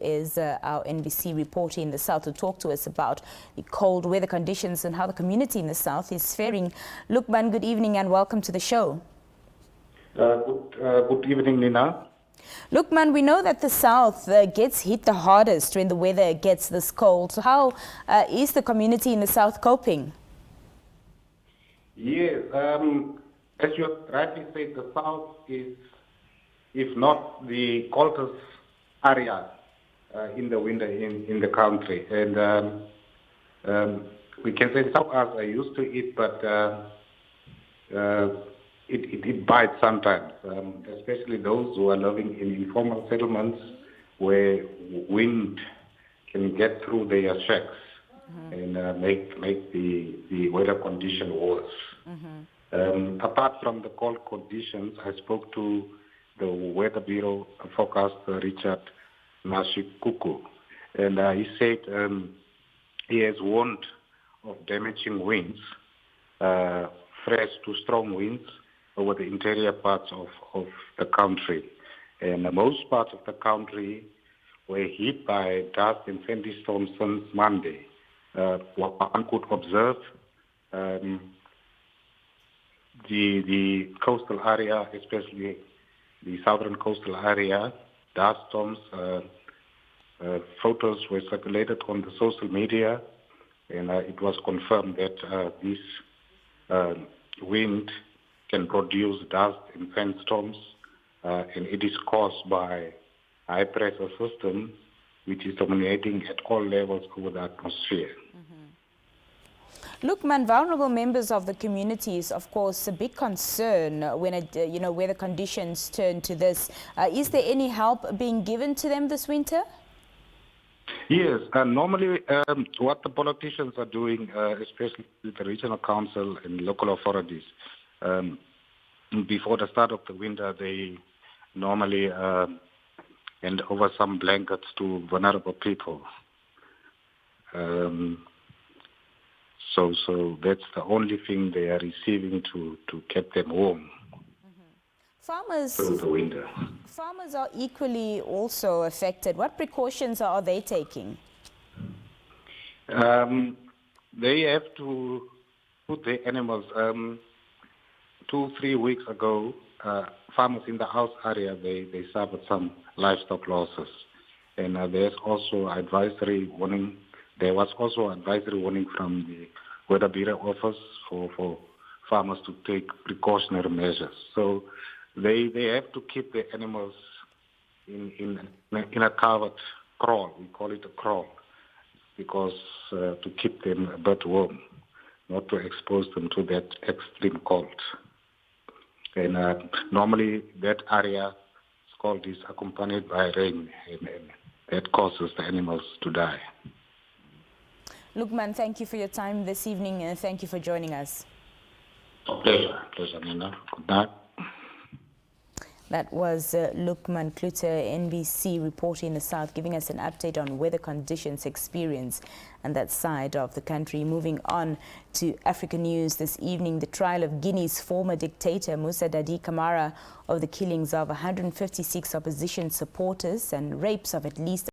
is our NBC reporter in the south to talk to us about the cold weather conditions and how the community in the south is faring. Luqman, good evening and welcome to the show. Good evening, Nina. Luqman, we know that the south gets hit the hardest when the weather gets this cold. So how is the community in the south coping? Yes, as you rightly said, the south is, if not the coldest area in the winter in the country. And we can say some are used to it, but it bites sometimes, especially those who are living in informal settlements where wind can get through their shacks and make the weather condition worse. Apart from the cold conditions, I spoke to the Weather Bureau forecaster Richard Nashikuku, and he said he has warned of damaging winds, fresh to strong winds over the interior parts of the country. And most parts of the country were hit by dust and thunderstorms since Monday. What one could observe, the coastal area, especially the southern coastal area, dust storms, photos were circulated on the social media, and it was confirmed that this wind can produce dust and sandstorms, and it is caused by high pressure system, which is dominating at all levels over the atmosphere. Luqman, vulnerable members of the community is, of course, a big concern when weather conditions turn to this. Is there any help being given to them this winter? Yes, normally what the politicians are doing, especially the regional council and local authorities, before the start of the winter, they normally hand over some blankets to vulnerable people. So that's the only thing they are receiving to keep them warm through the winter. Farmers are equally also affected. What precautions are they taking? They have to put their animals. 2-3 weeks ago, farmers in the house area, they suffered some livestock losses. And there's also advisory warning. There was also advisory warning from the Weather Bureau office for farmers to take precautionary measures. So they have to keep the animals in a covered kraal. We call it a kraal, because to keep them a bit warm, not to expose them to that extreme cold. And normally that area is accompanied by rain, and that causes the animals to die. Luqman, thank you for your time this evening and thank you for joining us. Pleasure, Nina. Good night. That was Luqman Cloete, NBC reporter in the south, giving us an update on weather conditions experienced on that side of the country. Moving on to African news this evening, the trial of Guinea's former dictator Moussa Dadi Camara of the killings of 156 opposition supporters and rapes of at least